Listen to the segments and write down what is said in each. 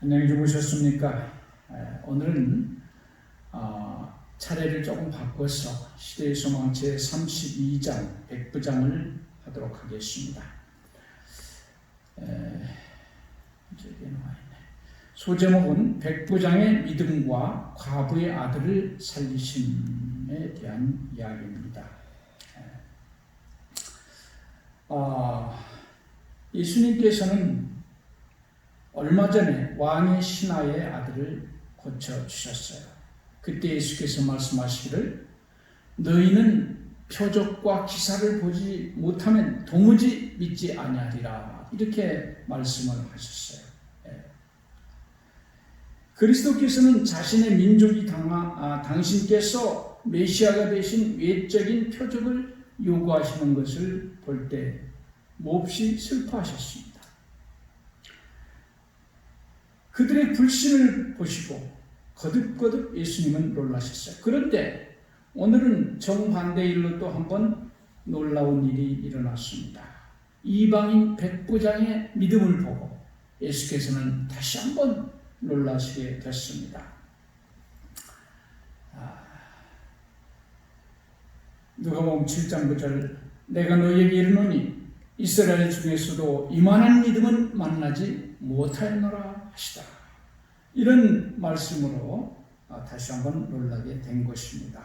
안녕히 주무셨습니까? 오늘은 차례를 조금 바꿔서 시대의 소망 제32장 백부장을 하도록 하겠습니다. 소제목은 백부장의 믿음과 과부의 아들을 살리심에 대한 이야기입니다. 예수님께서는 얼마 전에 왕의 신하의 아들을 고쳐주셨어요. 그때 예수께서 말씀하시기를 너희는 표적과 기사를 보지 못하면 도무지 믿지 아니하리라 이렇게 말씀을 하셨어요. 그리스도께서는 자신의 민족이 당신께서 메시아가 되신 외적인 표적을 요구하시는 것을 볼 때 몹시 슬퍼하셨습니다. 그들의 불신을 보시고 거듭거듭 예수님은 놀라셨어요. 그런데 오늘은 정반대의 일로 또 한 번 놀라운 일이 일어났습니다. 이방인 백부장의 믿음을 보고 예수께서는 다시 한번 놀라시게 됐습니다. 누가복음 7장 9절 내가 너희에게 이르노니 이스라엘 중에서도 이만한 믿음은 만나지 못하였노라 하시다. 이런 말씀으로 다시 한번 놀라게 된 것입니다.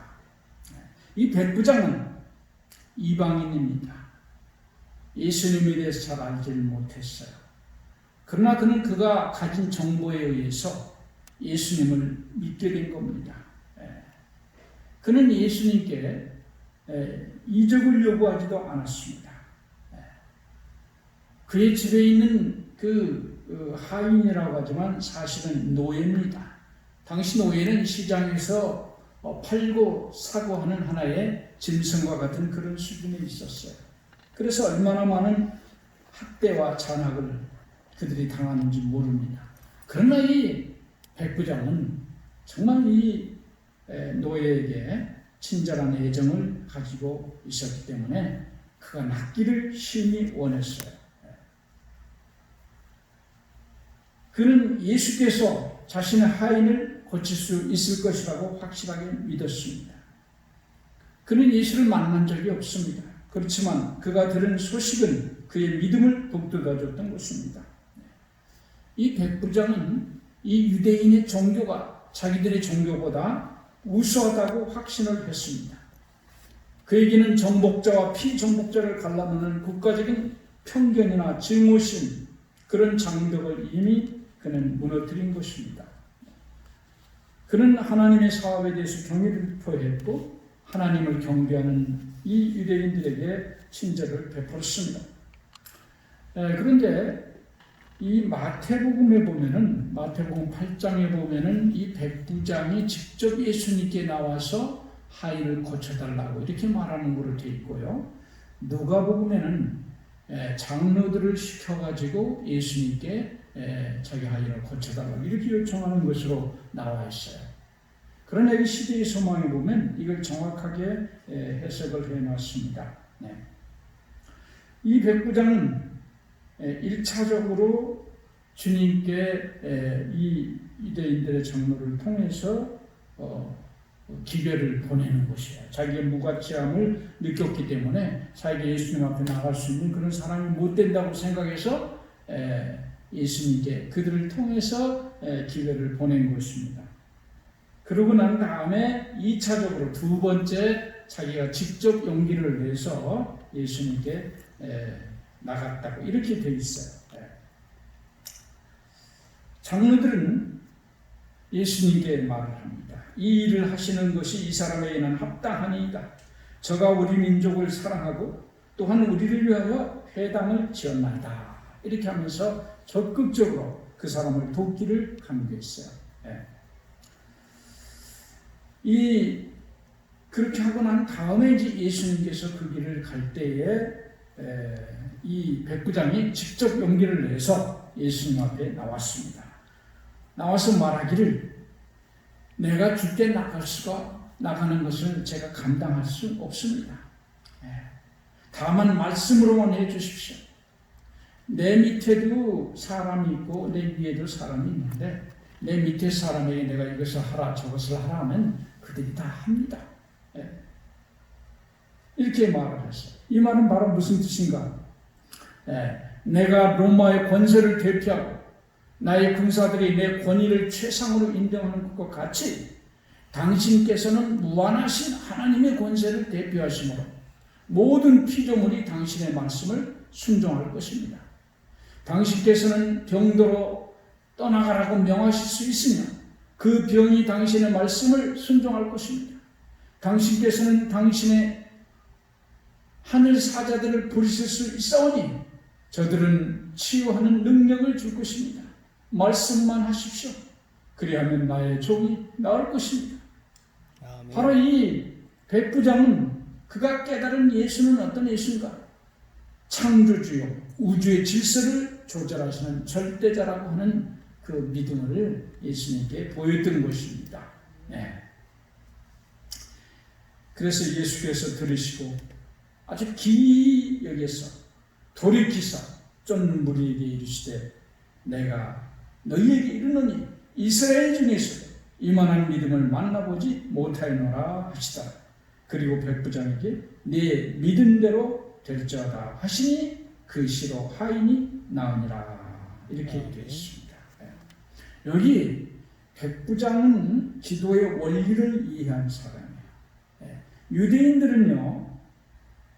이 백부장은 이방인입니다. 예수님에 대해서 잘 알지를 못했어요. 그러나 그는 그가 가진 정보에 의해서 예수님을 믿게 된 겁니다. 그는 예수님께 이적을 요구하지도 않았습니다. 그의 집에 있는 그 하인이라고 하지만 사실은 노예입니다. 당시 노예는 시장에서 팔고 사고 하는 하나의 짐승과 같은 그런 수준에 있었어요. 그래서 얼마나 많은 학대와 잔악을 그들이 당하는지 모릅니다. 그러나 이 백부장은 정말 이 노예에게 친절한 애정을 가지고 있었기 때문에 그가 낫기를 심히 원했어요. 그는 예수께서 자신의 하인을 고칠 수 있을 것이라고 확실하게 믿었습니다. 그는 예수를 만난 적이 없습니다. 그렇지만 그가 들은 소식은 그의 믿음을 북돋아줬던 것입니다. 이 백부장은 이 유대인의 종교가 자기들의 종교보다 우수하다고 확신을 했습니다. 그에게는 정복자와 피정복자를 갈라놓는 국가적인 편견이나 증오심 그런 장벽을 이미 그는 무너뜨린 것입니다. 그는 하나님의 사업에 대해서 경의를 표했고 하나님을 경배하는 이 유대인들에게 친절을 베풀었습니다. 그런데 이 마태복음에 보면은 마태복음 8장에 보면은 이 백부장이 직접 예수님께 나와서 하인을 고쳐달라고 이렇게 말하는 걸로 되어 있고요. 누가복음에는 장로들을 시켜가지고 예수님께 자기 하인을 고쳐달라고 이렇게 요청하는 것으로 나와 있어요. 그러나 이 시대의 소망에 보면 이걸 정확하게 해석을 해놨습니다. 이 백부장은 1차적으로 주님께 이 유대인들의 장로를 통해서 기별을 보내는 것이에요. 자기의 무가치함을 느꼈기 때문에 자기가 예수님 앞에 나갈 수 있는 그런 사람이 못 된다고 생각해서 예수님께 그들을 통해서 기별을 보낸 것입니다. 그러고 난 다음에 2차적으로 두 번째 자기가 직접 용기를 내서 예수님께 나갔다고 이렇게 되어 있어요. 장로들은 예수님께 말을 합니다. 이 일을 하시는 것이 이 사람에게는 합당하니이다. 저가 우리 민족을 사랑하고 또한 우리를 위하여 회당을 지었나이다. 이렇게 하면서 적극적으로 그 사람을 돕기를 강조했어요. 그렇게 하고 난 다음에 이제 예수님께서 그 길을 갈 때에 이 백부장이 직접 용기를 내서 예수님 앞에 나왔습니다. 나와서 말하기를 내가 주께 나가는 것을 제가 감당할 수 없습니다. 다만 말씀으로만 해주십시오. 내 밑에도 사람이 있고 내 위에도 사람이 있는데 내 밑에 사람에게 내가 이것을 하라 저것을 하라 하면 그들이 다 합니다. 이렇게 말을 했어요. 이 말은 바로 무슨 뜻인가? 내가 로마의 권세를 대표하고 나의 군사들이 내 권위를 최상으로 인정하는 것과 같이 당신께서는 무한하신 하나님의 권세를 대표하시므로 모든 피조물이 당신의 말씀을 순종할 것입니다. 당신께서는 병도로 떠나가라고 명하실 수 있으며 그 병이 당신의 말씀을 순종할 것입니다. 당신께서는 당신의 하늘 사자들을 부르실 수 있사오니 저들은 치유하는 능력을 줄 것입니다. 말씀만 하십시오. 그리하면 나의 종이 나을 것입니다. 아멘. 바로 이 백부장은 그가 깨달은 예수는 어떤 예수인가? 창조주요 우주의 질서를 조절하시는 절대자라고 하는 그 믿음을 예수님께 보였던 것입니다. 그래서 예수께서 들으시고 아주 기이 여겨서 돌이키사 쫓는 무리에게 이르시되 내가 너희에게 이르노니 이스라엘 중에서도 이만한 믿음을 만나보지 못하였노라 하시더라. 그리고 백부장에게 네 믿음대로 될지어다 하시니 그 시로 하인이 나으니라. 이렇게 얘기했습니다. 여기 백부장은 기도의 원리를 이해한 사람이에요. 유대인들은요,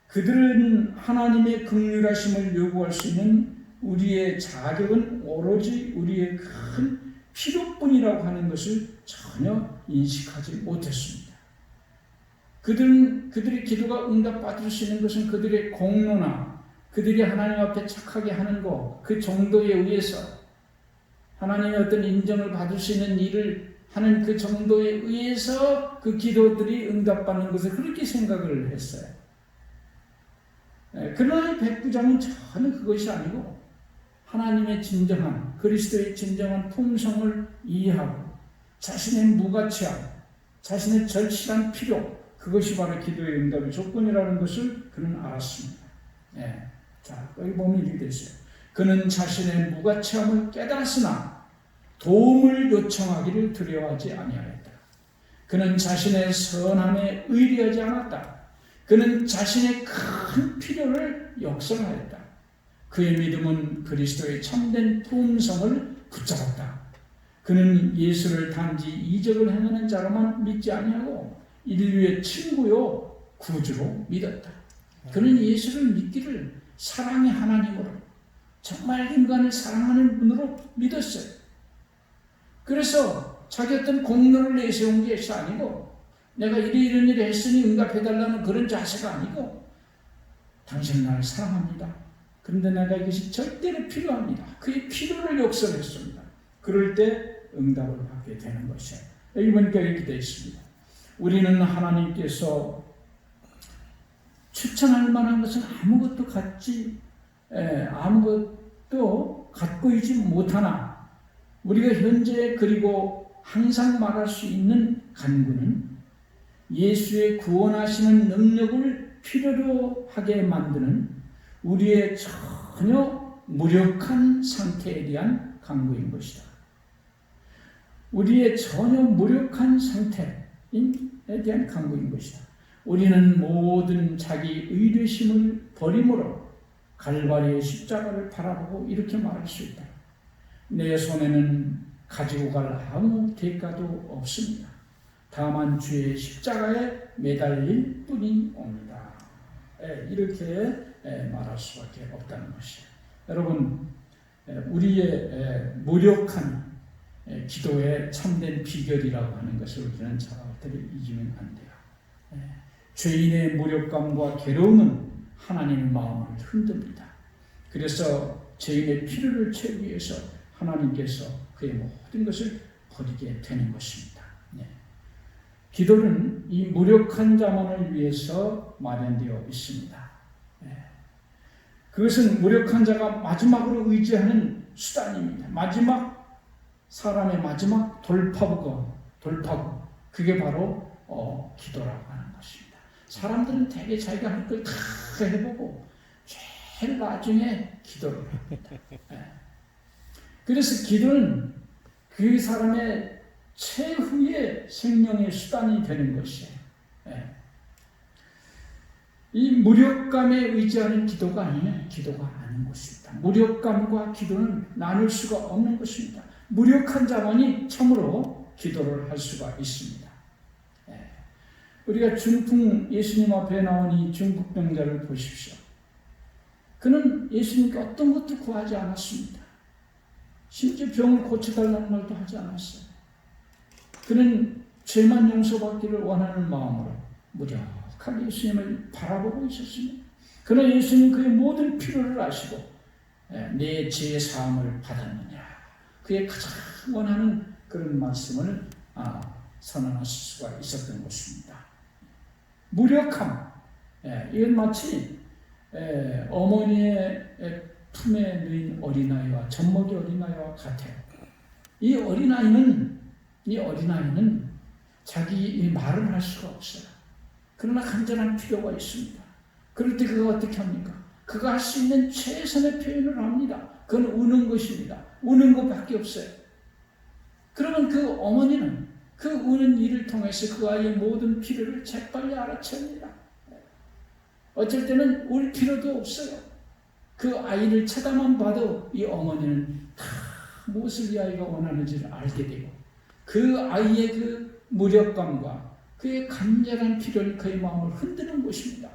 그들은 하나님의 긍휼하심을 요구할 수 있는 우리의 자격은 오로지 우리의 큰 필요뿐이라고 하는 것을 전혀 인식하지 못했습니다. 그들의 기도가 응답받을 수 있는 것은 그들의 공로나 그들이 하나님 앞에 착하게 하는 것, 그 정도에 의해서 하나님의 어떤 인정을 받을 수 있는 일을 하는 그 정도에 의해서 그 기도들이 응답받는 것을 그렇게 생각을 했어요. 그러나 이 백부장은 전혀 그것이 아니고 하나님의 진정한 그리스도의 진정한 품성을 이해하고 자신의 무가치함, 자신의 절실한 필요, 그것이 바로 기도의 응답의 조건이라는 것을 그는 알았습니다. 자, 여기 보면 이렇게 되어 있어요. 그는 자신의 무가치함을 깨달았으나 도움을 요청하기를 두려워하지 아니하였다. 그는 자신의 선함에 의리하지 않았다. 그는 자신의 큰 필요를 역설하였다. 그의 믿음은 그리스도의 참된 품성을 붙잡았다. 그는 예수를 단지 이적을 행하는 자로만 믿지 아니하고 인류의 친구요 구주로 믿었다. 그는 예수를 믿기를 사랑의 하나님으로 정말 인간을 사랑하는 분으로 믿었어요. 그래서 자기 어떤 공로를 내세운 것이 아니고 내가 이런 일을 했으니 응답해달라는 그런 자세가 아니고 당신은 나를 사랑합니다. 그런데 내가 이것이 절대로 필요합니다. 그의 필요를 역설했습니다. 그럴 때 응답을 받게 되는 것이에요. 여기 보니까 이렇게 되어 있습니다. 우리는 하나님께서 추천할 만한 것은 아무것도 갖고 있지 못하나 우리가 현재 그리고 항상 말할 수 있는 간구는 예수의 구원하시는 능력을 필요로 하게 만드는 우리의 전혀 무력한 상태에 대한 간구인 것이다. 우리의 전혀 무력한 상태에 대한 간구인 것이다. 우리는 모든 자기 의뢰심을 버림으로 갈바리의 십자가를 바라보고 이렇게 말할 수 있다. 내 손에는 가지고 갈 아무 대가도 없습니다. 다만 주의 십자가에 매달릴 뿐이옵니다. 이렇게 말할 수밖에 없다는 것이에요. 여러분, 우리의 무력한 기도의 참된 비결이라고 하는 것을 우리는 절대로 잊으면 안 돼요. 죄인의 무력감과 괴로움은 하나님의 마음을 흔듭니다. 그래서 죄인의 필요를 채우기 위해서 하나님께서 그의 모든 것을 버리게 되는 것입니다. 기도는 이 무력한 자만을 위해서 마련되어 있습니다. 그것은 무력한 자가 마지막으로 의지하는 수단입니다. 사람의 마지막 돌파구, 그게 바로 기도라고 하는 것입니다. 사람들은 대개 자기가 할 걸 다 해보고 제일 나중에 기도를 합니다. 그래서 기도는 그 사람의 최후의 생명의 수단이 되는 것이에요. 이 무력감에 의지하는 기도가 아니면 기도가 아닌 것입니다. 무력감과 기도는 나눌 수가 없는 것입니다. 무력한 자만이 참으로 기도를 할 수가 있습니다. 우리가 중풍 예수님 앞에 나온 이 중풍병자를 보십시오. 그는 예수님께 어떤 것도 구하지 않았습니다. 심지어 병을 고쳐달라는 말도 하지 않았어요. 그는 죄만 용서받기를 원하는 마음으로 무력하게 예수님을 바라보고 있었습니다. 그러나 예수님 그의 모든 필요를 아시고 내 죄의 사함을 받았느냐, 그의 가장 원하는 그런 말씀을 선언하실 수가 있었던 것입니다. 무력함, 이건 마치 어머니의 품에 누인 어린아이와 젖먹이 어린아이와 같아요. 이 어린아이는 자기 말을 할 수가 없어요. 그러나 간절한 필요가 있습니다. 그럴 때 그가 어떻게 합니까? 그가 할 수 있는 최선의 표현을 합니다. 그건 우는 것입니다. 우는 것밖에 없어요. 그러면 그 어머니는 그 우는 일을 통해서 그 아이의 모든 필요를 재빨리 알아챕니다. 어쩔 때는 울 필요도 없어요. 그 아이를 쳐다만 봐도 이 어머니는 다 무엇을 이 아이가 원하는지를 알게 되고, 그 아이의 그 무력감과 그의 간절한 필요는 그의 마음을 흔드는 것입니다.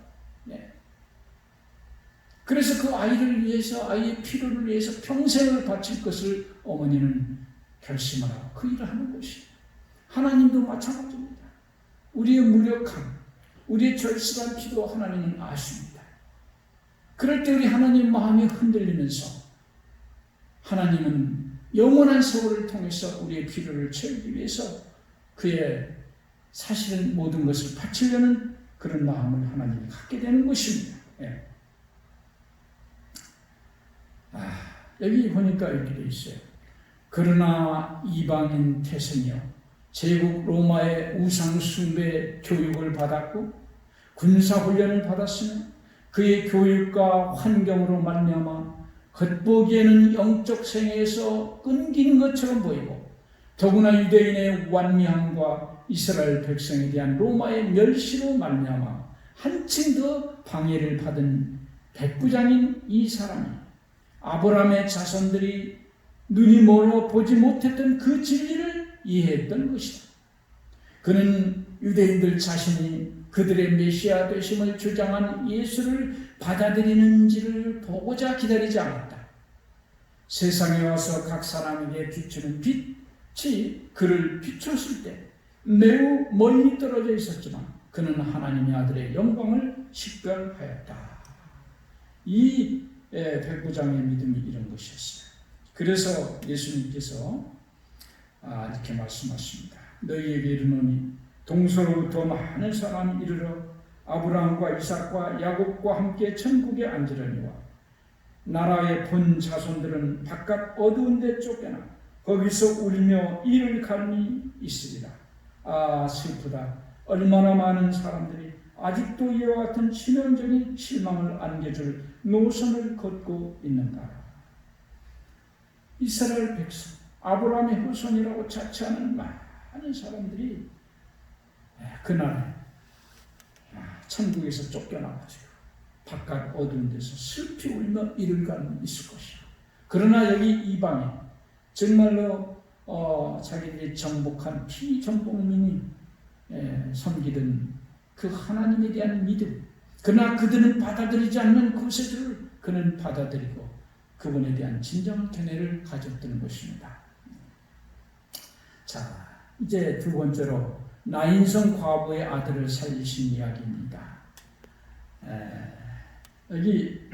그래서 그 아이를 위해서, 아이의 필요를 위해서 평생을 바칠 것을 어머니는 결심을 하고 그 일을 하는 것입니다. 하나님도 마찬가지입니다. 우리의 무력함, 우리의 절실한 필요 하나님은 아십니다. 그럴 때 우리 하나님 마음이 흔들리면서 하나님은 영원한 세월을 통해서 우리의 필요를 채우기 위해서 그의 사실은 모든 것을 바치려는 그런 마음을 하나님이 갖게 되는 것입니다. 여기 보니까 이렇게 되어 있어요. 그러나 이방인 태생이여 제국 로마의 우상 숭배 교육을 받았고 군사훈련을 받았으며 그의 교육과 환경으로 말미암아 겉보기에는 영적 생애에서 끊기는 것처럼 보이고, 더구나 유대인의 완미함과 이스라엘 백성에 대한 로마의 멸시로 말미암아 한층 더 방해를 받은 백부장인 이 사람이 아브라함의 자손들이 눈이 멀어 보지 못했던 그 진리를 이해했던 것이다. 그는 유대인들 자신이 그들의 메시아 되심을 주장한 예수를 받아들이는지를 보고자 기다리지 않았다. 세상에 와서 각 사람에게 비추는 빛이 그를 비췄을 때 매우 멀리 떨어져 있었지만 그는 하나님의 아들의 영광을 식별하였다. 이 백부장의 믿음이 이런 것이었어요. 그래서 예수님께서 이렇게 말씀하십니다. 너희에게 이르노니 동서로부터 많은 사람이 이르러 아브라함과 이삭과 야곱과 함께 천국에 앉으려니와 나라의 본 자손들은 바깥 어두운 데 쫓겨나 거기서 울며 이를 갈미 있으리라. 슬프다. 얼마나 많은 사람들이 아직도 이와 같은 치명적인 실망을 안겨줄 노선을 걷고 있는가. 이스라엘 백성, 아브라함의 후손이라고 자처하는 많은 사람들이 그날 천국에서 쫓겨나가지고 바깥 어두운 데서 슬피 울며 이를 갈미 있을 것이야. 그러나 여기 이방인, 정말로 자기들이 정복한 피정복민이 섬기던 그 하나님에 대한 믿음, 그러나 그들은 받아들이지 않는 구세주를 그는 받아들이고 그분에 대한 진정한 견해를 가졌던 것입니다. 자, 이제 두 번째로 나인성 과부의 아들을 살리신 이야기입니다. 여기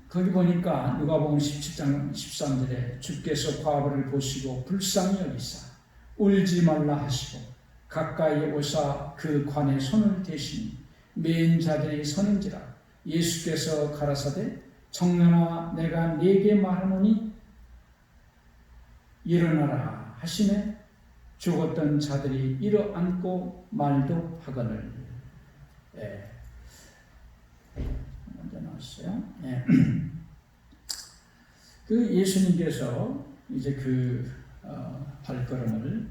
거기 보니까 누가복음 17장 13절에 주께서 과부를 보시고 불쌍히 여기사 울지 말라 하시고 가까이 오사 그 관에 손을 대시니 메인 자들이 서는지라. 예수께서 가라사대 청년아 내가 네게 말하노니 일어나라 하시매 죽었던 자들이 일어앉고 말도 하거늘. 먼저 나왔어요. 그 예수님께서 이제 그 발걸음을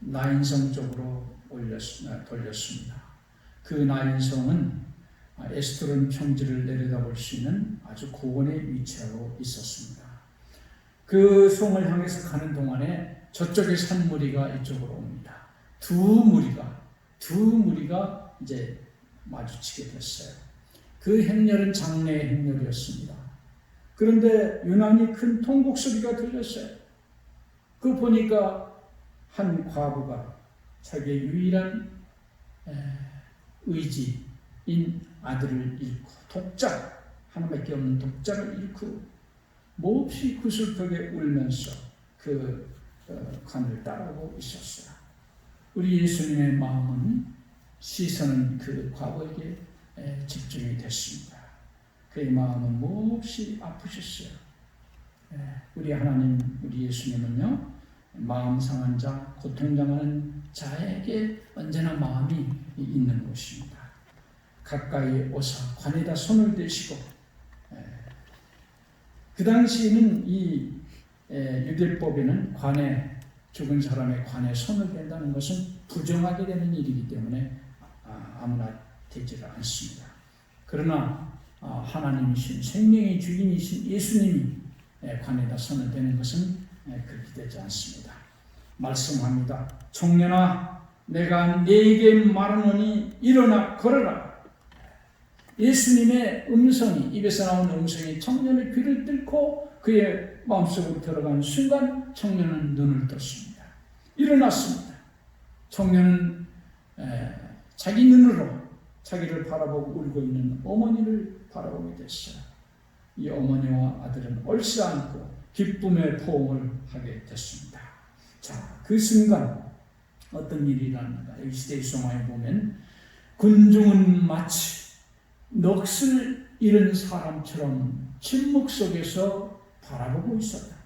나인성 쪽으로 돌렸습니다. 그 나인성은 에스드론 평지를 내려다볼 수 있는 아주 고원의 위치하고 있었습니다. 그 성을 향해서 가는 동안에 저쪽에 산무리가 이쪽으로 옵니다. 두 무리가 이제 마주치게 됐어요. 그 행렬은 장래의 행렬이었습니다. 그런데 유난히 큰 통곡 소리가 들렸어요. 그 보니까 한 과부가 자기의 유일한 의지인 아들을 잃고 독자, 하나밖에 없는 독자를 잃고 몹시 구슬프게 울면서 그 관을 따라오고 있었어요. 우리 예수님의 마음은 시선은 그 과부에게 집중이 됐습니다. 그의 마음은 몹시 아프셨어요. 우리 하나님, 우리 예수님은요, 마음 상한 자, 고통당하는 자에게 언제나 마음이 있는 곳입니다. 가까이 오사 관에다 손을 대시고, 그 당시에는 이 유대법에는 관에, 죽은 사람의 관에 손을 댄다는 것은 부정하게 되는 일이기 때문에 아무나 되지를 않습니다. 그러나 하나님이신 생명의 주인이신 예수님이 관에다 손을 대는 것은 그렇게 되지 않습니다. 말씀합니다. 청년아, 내가 네게 말하노니 일어나 걸어라. 예수님의 음성이, 입에서 나온 음성이 청년의 귀를 뚫고 그의 마음속으로 들어가는 순간 청년은 눈을 떴습니다. 일어났습니다. 청년은 자기 눈으로 자기를 바라보고 울고 있는 어머니를 바라보게 됐어요. 이 어머니와 아들은 얼싸안고 기쁨의 포옹을 하게 됐습니다. 자, 그 순간 어떤 일이 일어납니다. 이 시대의 소마에 보면 군중은 마치 넋을 잃은 사람처럼 침묵 속에서 바라보고 있었다.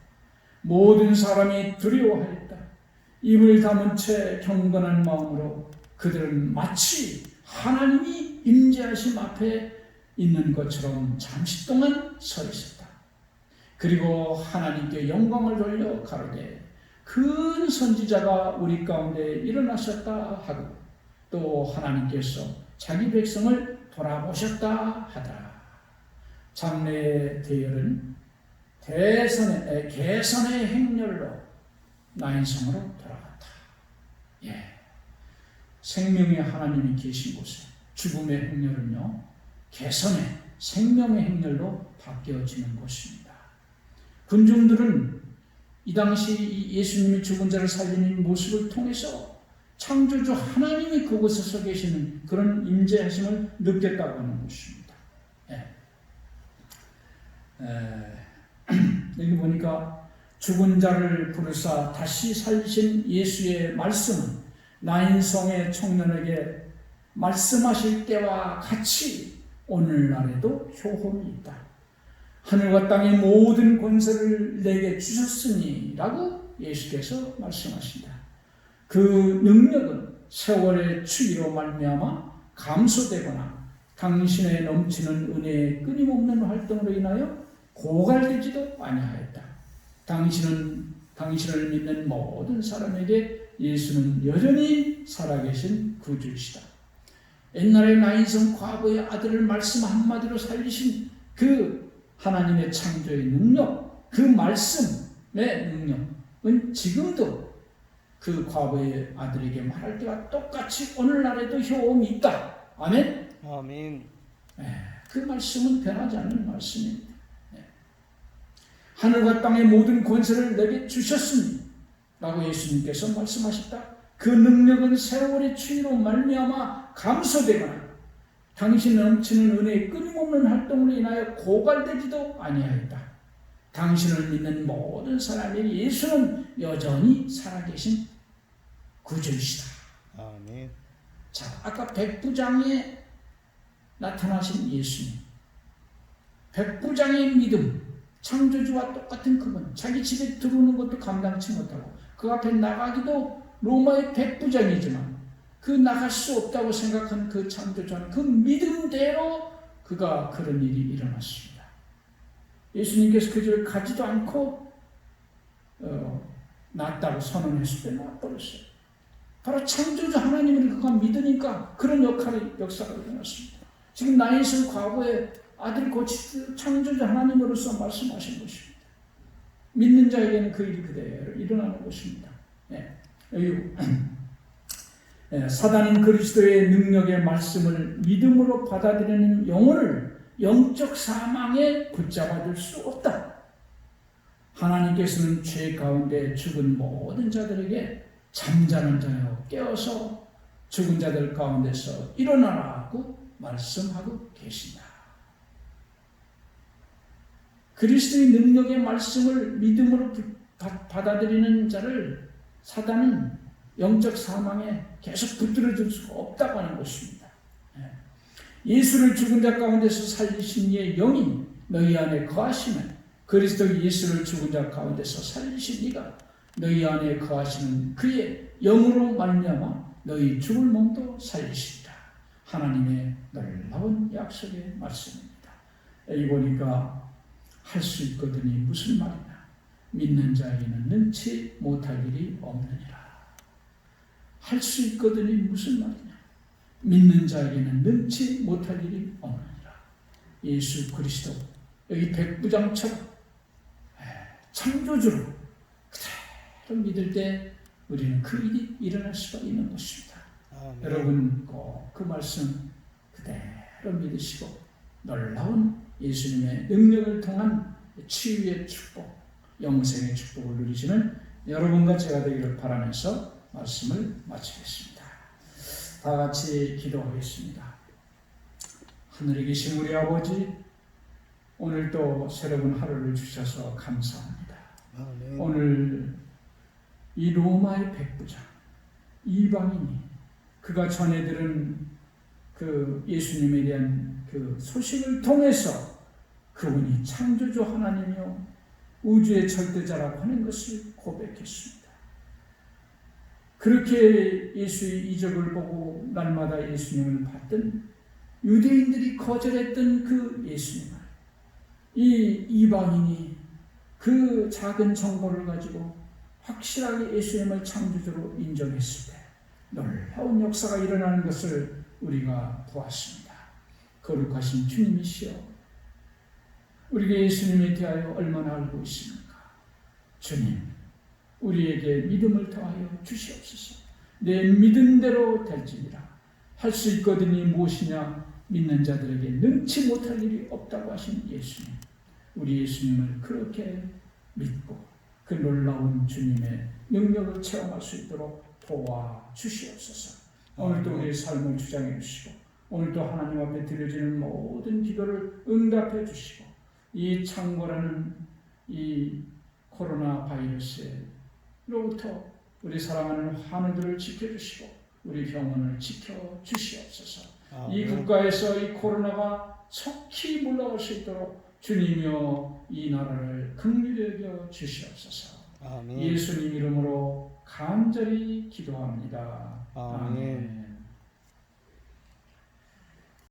모든 사람이 두려워하였다. 입을 다문 채 경건한 마음으로 그들은 마치 하나님이 임재하심 앞에 있는 것처럼 잠시 동안 서 있었다. 그리고 하나님께 영광을 돌려 가로되 큰 선지자가 우리 가운데 일어나셨다 하고 또 하나님께서 자기 백성을 돌아보셨다 하더라. 장래의 대열은 개선의 행렬로 나인성으로 돌아갔다. 생명의 하나님이 계신 곳에 죽음의 행렬은요, 개선의 생명의 행렬로 바뀌어지는 곳입니다. 군중들은 이 당시 예수님이 죽은 자를 살리는 모습을 통해서 창조주 하나님이 그곳에 서 계시는 그런 임재하심을 느꼈다고 하는 것입니다. 여기 보니까 죽은 자를 부르사 다시 살리신 예수의 말씀은 나인성의 청년에게 말씀하실 때와 같이 오늘날에도 효험이 있다. 하늘과 땅의 모든 권세를 내게 주셨으니 라고 예수께서 말씀하신다. 그 능력은 세월의 추위로 말미암아 감소되거나 당신의 넘치는 은혜의 끊임없는 활동으로 인하여 고갈되지도 아니하였다. 당신을 믿는 모든 사람에게 예수는 여전히 살아계신 구주이시다. 옛날에 나인성 과부의 아들을 말씀 한마디로 살리신 그 하나님의 창조의 능력, 그 말씀의 능력은 지금도 그 과부의 아들에게 말할 때와 똑같이 오늘날에도 효험이 있다. 아멘? 아멘. 그 말씀은 변하지 않는 말씀입니다. 하늘과 땅의 모든 권세를 내게 주셨으니 라고 예수님께서 말씀하셨다. 그 능력은 세월의 추위로 말미암아 감소되거나 당신 넘치는 은혜의 끊임없는 활동으로 인하여 고갈되지도 아니하였다. 당신을 믿는 모든 사람에게 예수는 여전히 살아계신 구주이시다. 아멘. 자, 아까 백부장에 나타나신 예수님, 백부장의 믿음, 창조주와 똑같은 그분, 자기 집에 들어오는 것도 감당치 못하고 그 앞에 나가기도 로마의 백부장이지만 그 나갈 수 없다고 생각한 그 창조주는 그 믿음대로 그가 그런 일이 일어났습니다. 예수님께서 그 집을 가지도 않고 낫다고 선언했을 때 낫버렸어요. 바로 창조주 하나님을 그가 믿으니까 그런 역사가 일어났습니다. 지금 나인슨 과거에 아들 고치듯 창조주 하나님으로서 말씀하신 것입니다. 믿는 자에게는 그 일이 그대로 일어나는 것입니다. 사단은 그리스도의 능력의 말씀을 믿음으로 받아들이는 영혼을 영적 사망에 붙잡아둘 수 없다. 하나님께서는 죄 가운데 죽은 모든 자들에게 잠자는 자여 깨어서 죽은 자들 가운데서 일어나라고 말씀하고 계신다. 그리스도의 능력의 말씀을 믿음으로 받아들이는 자를 사단은 영적 사망에 계속 붙들어줄 수가 없다고 하는 것입니다. 예수를 죽은 자 가운데서 살리신 이의 영이 너희 안에 거하시면 그리스도 예수를 죽은 자 가운데서 살리신 이가 너희 안에 거하시는 그의 영으로 말미암아 너희 죽을 몸도 살리시리라. 하나님의 놀라운 약속의 말씀입니다. 여기 보니까 할 수 있거든이 무슨 말이냐. 믿는 자에게는 능치 못할 일이 없느니라. 할 수 있거든이 무슨 말이냐. 믿는 자에게는 능치 못할 일이 없느니라. 예수 그리스도 여기 백부장처럼 창조주로 그대로 믿을 때 우리는 그 일이 일어날 수가 있는 것입니다. 여러분 꼭 그 말씀 그대로 믿으시고 놀라운 예수님의 능력을 통한 치유의 축복, 영생의 축복을 누리시는 여러분과 제가 되기를 바라면서 말씀을 마치겠습니다. 다 같이 기도하겠습니다. 하늘에 계신 우리 아버지, 오늘도 새로운 하루를 주셔서 감사합니다. 오늘 이 로마의 백부장, 이방인이 그가 전해들은 그 예수님에 대한 그 소식을 통해서 그분이 창조주 하나님이요 우주의 절대자라고 하는 것을 고백했습니다. 그렇게 예수의 이적을 보고 날마다 예수님을 받던 유대인들이 거절했던 그 예수님을 이 이방인이 그 작은 정보를 가지고 확실하게 예수님을 창조주로 인정했을 때 놀라운 역사가 일어나는 것을 우리가 보았습니다. 거룩하신 주님이시여, 우리가 예수님에 대하여 얼마나 알고 있습니까? 주님, 우리에게 믿음을 더하여 주시옵소서. 내 믿음대로 될지니라. 할 수 있거든이 무엇이냐? 믿는 자들에게 능치 못할 일이 없다고 하신 예수님, 우리 예수님을 그렇게 믿고 그 놀라운 주님의 능력을 체험할 수 있도록 도와주시옵소서. 오늘도 우리의 삶을 주장해 주시고 오늘도 하나님 앞에 드려지는 모든 기도를 응답해 주시고 이 창궐하는 이 코로나 바이러스로부터 우리 사랑하는 환우들을 지켜주시고 우리 병원을 지켜주시옵소서. 이 국가에서 이 코로나가 속히 물러갈 수 있도록 주님이여 이 나라를 긍휼히 여겨 주시옵소서. 아멘. 예수님 이름으로 간절히 기도합니다. 아멘.